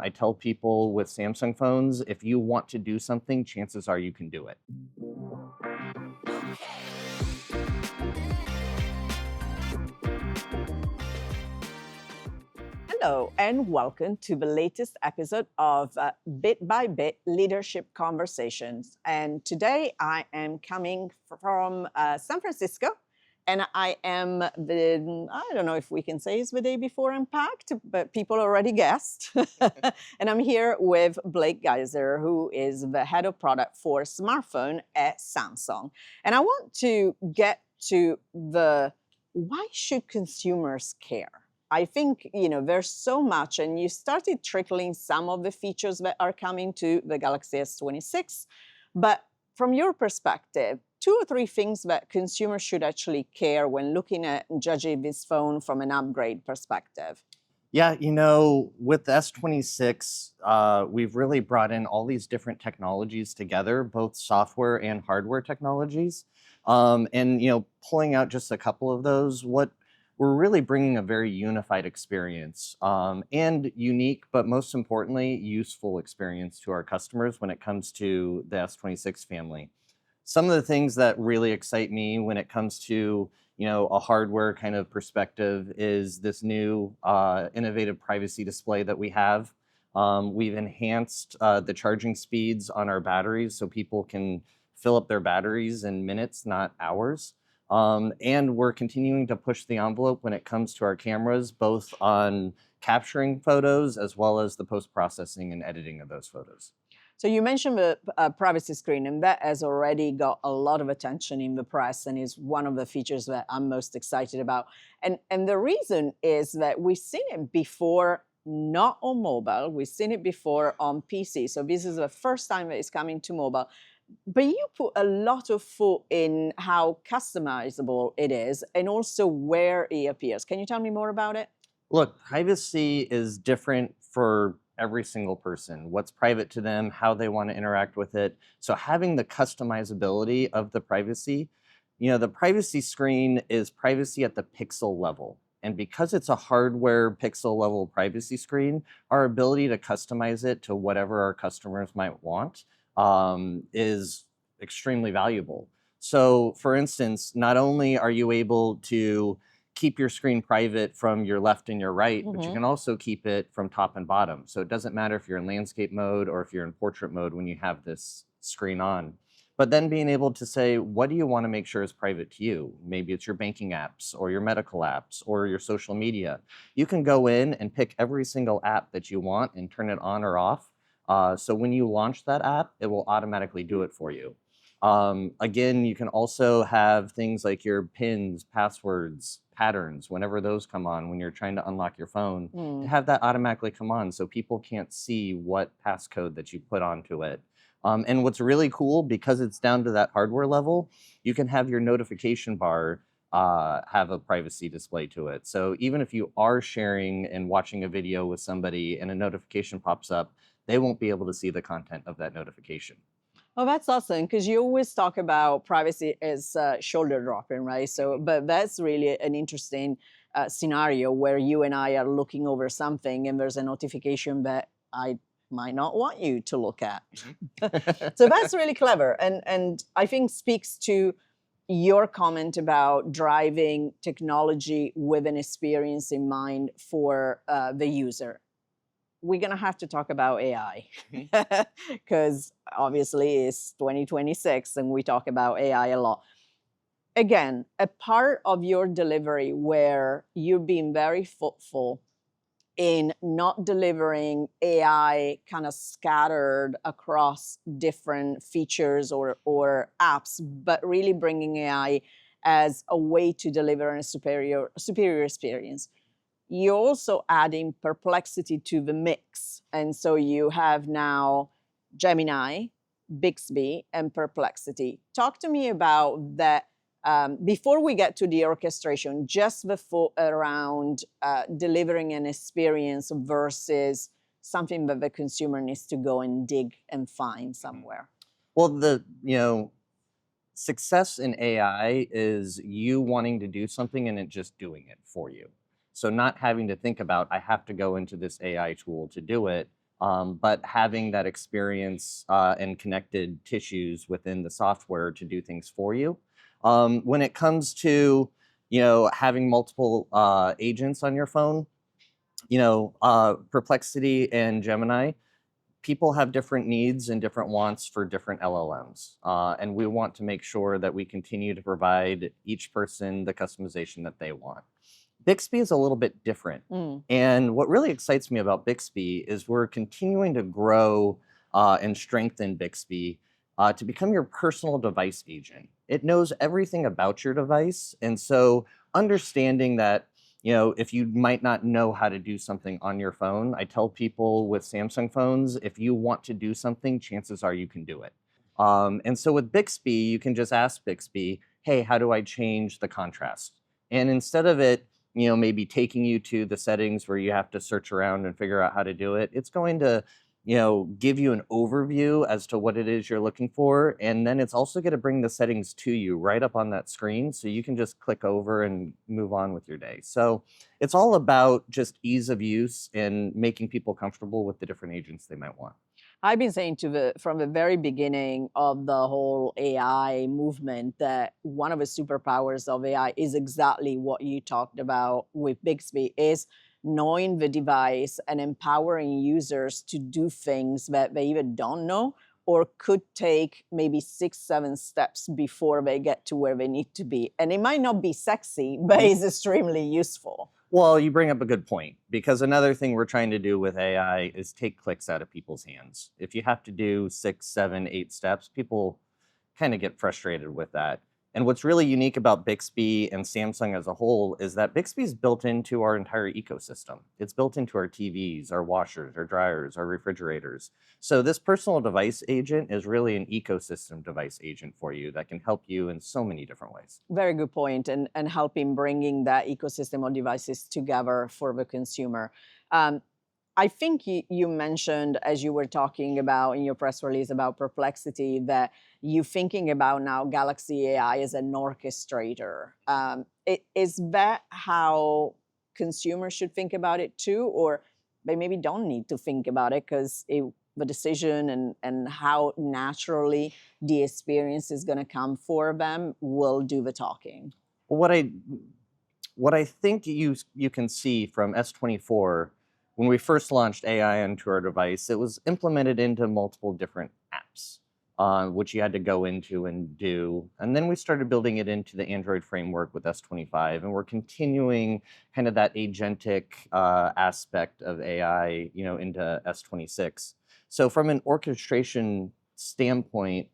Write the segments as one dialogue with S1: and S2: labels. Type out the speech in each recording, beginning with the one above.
S1: I tell people with Samsung phones, if you want to do something, chances are you can do it.
S2: Hello, and welcome to the latest episode of Bit by Bit Leadership Conversations. And today I am coming from San Francisco, and I don't know if we can say it's the day before Unpacked, but people already guessed. And I'm here with Blake Gaiser, who is the head of product for smartphone at Samsung. And I want to get to the why should consumers care? I think, there's so much, and you started trickling some of the features that are coming to the Galaxy S26. But from your perspective, 2 or 3 things that consumers should actually care when looking at judging this phone from an upgrade perspective.
S1: Yeah, with the S26, we've really brought in all these different technologies together, both software and hardware technologies. Pulling out just a couple of those, what we're really bringing a very unified experience and unique, but most importantly, useful experience to our customers when it comes to the S26 family. Some of the things that really excite me when it comes to a hardware kind of perspective is this new innovative privacy display that we have. We've enhanced the charging speeds on our batteries so people can fill up their batteries in minutes, not hours. And we're continuing to push the envelope when it comes to our cameras, both on capturing photos as well as the post-processing and editing of those photos.
S2: So you mentioned the privacy screen, and that has already got a lot of attention in the press and is one of the features that I'm most excited about. And the reason is that we've seen it before, not on mobile, we've seen it before on PC. So this is the first time that it's coming to mobile. But you put a lot of thought in how customizable it is and also where it appears. Can you tell me more about it?
S1: Look, privacy is different for every single person, what's private to them, how they want to interact with it. So having the customizability of the privacy, the privacy screen is privacy at the pixel level. And because it's a hardware pixel level privacy screen, our ability to customize it to whatever our customers might want is extremely valuable. So for instance, not only are you able to keep your screen private from your left and your right, but you can also keep it from top and bottom. So it doesn't matter if you're in landscape mode or if you're in portrait mode when you have this screen on. But then being able to say, what do you want to make sure is private to you? Maybe it's your banking apps or your medical apps or your social media. You can go in and pick every single app that you want and turn it on or off. So when you launch that app, it will automatically do it for you. Again, you can also have things like your pins, passwords, patterns, whenever those come on, when you're trying to unlock your phone, to have that automatically come on so people can't see what passcode that you put onto it. And what's really cool, because it's down to that hardware level, you can have your notification bar have a privacy display to it. So even if you are sharing and watching a video with somebody and a notification pops up, they won't be able to see the content of that notification.
S2: Oh, that's awesome, because you always talk about privacy as shoulder dropping, right? So, but that's really an interesting scenario where you and I are looking over something and there's a notification that I might not want you to look at. So that's really clever. And I think speaks to your comment about driving technology with an experience in mind for the user. We're going to have to talk about AI because obviously it's 2026 and we talk about AI a lot. Again, a part of your delivery where you're being very thoughtful in not delivering AI kind of scattered across different features or apps, but really bringing AI as a way to deliver a superior experience. You're also adding perplexity to the mix. And so you have now Gemini, Bixby, and Perplexity. Talk to me about that. Before we get to the orchestration, just the thought around delivering an experience versus something that the consumer needs to go and dig and find somewhere.
S1: Well, success in AI is you wanting to do something and it just doing it for you. So not having to think about, I have to go into this AI tool to do it. but having that experience and connected tissues within the software to do things for you. When it comes to, having multiple agents on your phone, Perplexity and Gemini, people have different needs and different wants for different LLMs. And we want to make sure that we continue to provide each person the customization that they want. Bixby is a little bit different. And what really excites me about Bixby is we're continuing to grow and strengthen Bixby to become your personal device agent. It knows everything about your device. And so understanding that, if you might not know how to do something on your phone, I tell people with Samsung phones, if you want to do something, chances are you can do it. And so with Bixby, you can just ask Bixby, hey, how do I change the contrast? And instead of it, maybe taking you to the settings where you have to search around and figure out how to do it, it's going to, give you an overview as to what it is you're looking for. And then it's also going to bring the settings to you right up on that screen. So you can just click over and move on with your day. So it's all about just ease of use and making people comfortable with the different agents they might want.
S2: I've been saying from the very beginning of the whole AI movement that one of the superpowers of AI is exactly what you talked about with Bixby, is knowing the device and empowering users to do things that they either don't know or could take maybe 6, 7 steps before they get to where they need to be. And it might not be sexy, but it's extremely useful.
S1: Well, you bring up a good point, because another thing we're trying to do with AI is take clicks out of people's hands. If you have to do 6, 7, 8 steps, people kind of get frustrated with that. And what's really unique about Bixby and Samsung as a whole is that Bixby is built into our entire ecosystem. It's built into our TVs, our washers, our dryers, our refrigerators. So this personal device agent is really an ecosystem device agent for you that can help you in so many different ways.
S2: Very good point, and helping bringing that ecosystem of devices together for the consumer. I think you mentioned, as you were talking about in your press release about Perplexity, that you're thinking about now Galaxy AI as an orchestrator. Is that how consumers should think about it too? Or they maybe don't need to think about it because the decision and how naturally the experience is going to come for them will do the talking?
S1: What I think you can see from S24, when we first launched AI onto our device, it was implemented into multiple different apps, which you had to go into and do. And then we started building it into the Android framework with S25, and we're continuing kind of that agentic aspect of AI, into S26. So from an orchestration standpoint,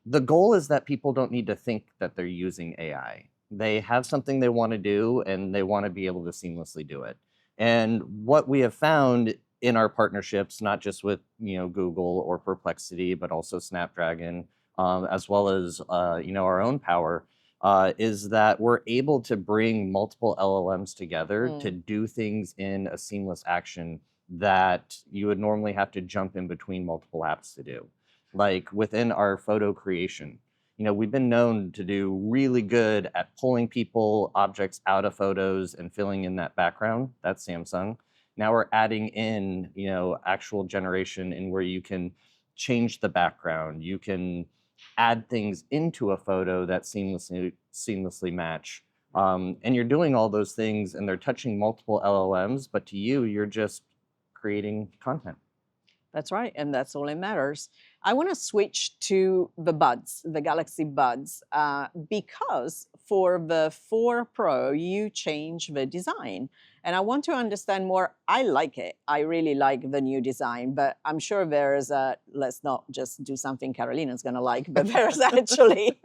S1: the goal is that people don't need to think that they're using AI. They have something they want to do, and they want to be able to seamlessly do it. And what we have found in our partnerships, not just with Google or Perplexity, but also Snapdragon, as well as our own power, is that we're able to bring multiple LLMs together to do things in a seamless action that you would normally have to jump in between multiple apps to do. Like within our photo creation, we've been known to do really good at pulling people, objects out of photos and filling in that background. That's Samsung. Now we're adding in, actual generation in where you can change the background. You can add things into a photo that seamlessly match. And you're doing all those things, and they're touching multiple LLMs, but to you, you're just creating content.
S2: That's right, and that's all that matters. I want to switch to the buds, the Galaxy Buds, because for the 4 Pro, you change the design. And I want to understand more. I like it. I really like the new design, but I'm sure there's let's not just do something Carolina's going to like, but there's actually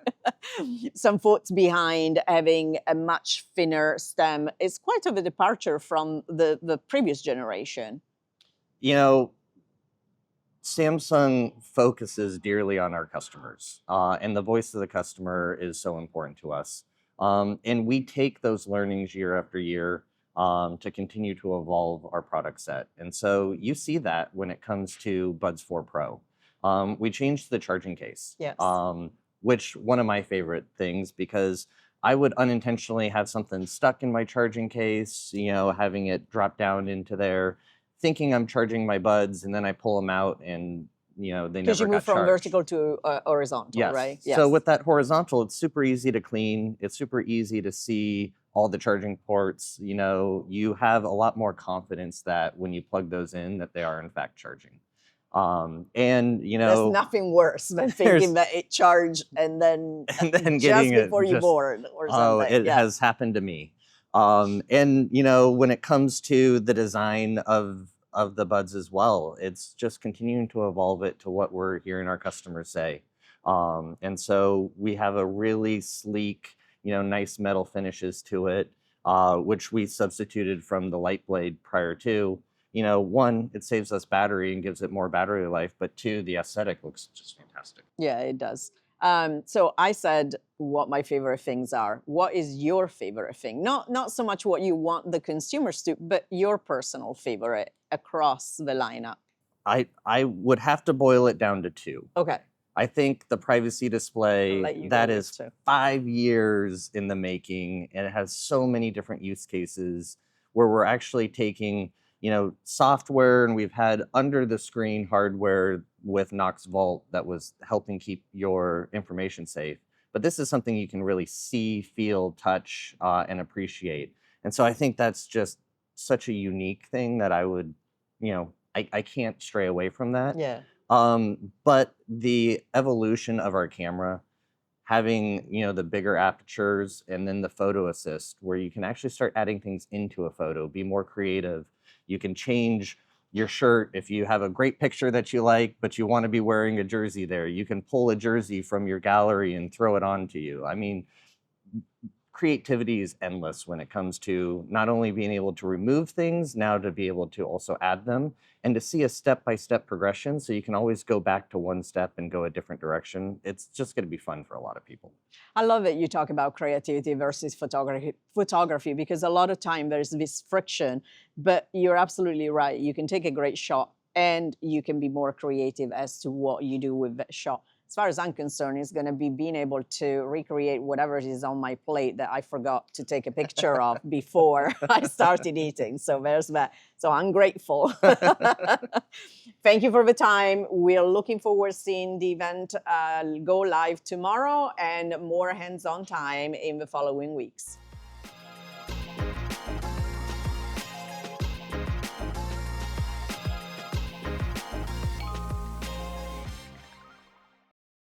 S2: some thoughts behind having a much thinner stem. It's quite of a departure from the previous generation.
S1: Samsung focuses dearly on our customers, and the voice of the customer is so important to us. And we take those learnings year after year to continue to evolve our product set. And so you see that when it comes to Buds 4 Pro. We changed the charging case,
S2: Yes.
S1: Which one of my favorite things, because I would unintentionally have something stuck in my charging case, having it drop down into there, thinking I'm charging my buds, and then I pull them out and they
S2: Because
S1: never
S2: you move
S1: got
S2: from
S1: charged.
S2: vertical to horizontal,
S1: Yes.
S2: right?
S1: So with that horizontal, it's super easy to clean. It's super easy to see all the charging ports. You have a lot more confidence that when you plug those in, that they are in fact charging. And
S2: there's nothing worse than thinking that it charged and then
S1: then
S2: just
S1: getting it
S2: before you
S1: just
S2: board or something.
S1: it has happened to me. And when it comes to the design of the buds as well, it's just continuing to evolve it to what we're hearing our customers say. And so we have a really sleek, nice metal finishes to it, which we substituted from the light blade prior to. One, it saves us battery and gives it more battery life, but two, the aesthetic looks just fantastic.
S2: Yeah, it does. So I said what my favorite things are. What is your favorite thing? Not so much what you want the consumers to, but your personal favorite across the lineup.
S1: I would have to boil it down to two.
S2: Okay.
S1: I think the privacy
S2: I'll let
S1: display,
S2: you
S1: that
S2: go
S1: is
S2: with two.
S1: 5 years in the making, and it has so many different use cases where we're actually taking, software, and we've had under the screen hardware with Knox Vault that was helping keep your information safe. But this is something you can really see, feel, touch, and appreciate. And so I think that's just such a unique thing that I would, I can't stray away from that.
S2: Yeah.
S1: But the evolution of our camera, having the bigger apertures, and then the photo assist, where you can actually start adding things into a photo, be more creative. You can change your shirt if you have a great picture that you like, but you want to be wearing a jersey there. You can pull a jersey from your gallery and throw it onto you. I mean, creativity is endless when it comes to not only being able to remove things, now to be able to also add them, and to see a step-by-step progression, so you can always go back to one step and go a different direction. It's just going to be fun for a lot of people.
S2: I love that you talk about creativity versus photography, because a lot of time there's this friction, but you're absolutely right. You can take a great shot and you can be more creative as to what you do with that shot. As far as I'm concerned, it's going to be being able to recreate whatever is on my plate that I forgot to take a picture of before I started eating. So there's that. So I'm grateful. Thank you for the time. We're looking forward to seeing the event go live tomorrow and more hands-on time in the following weeks.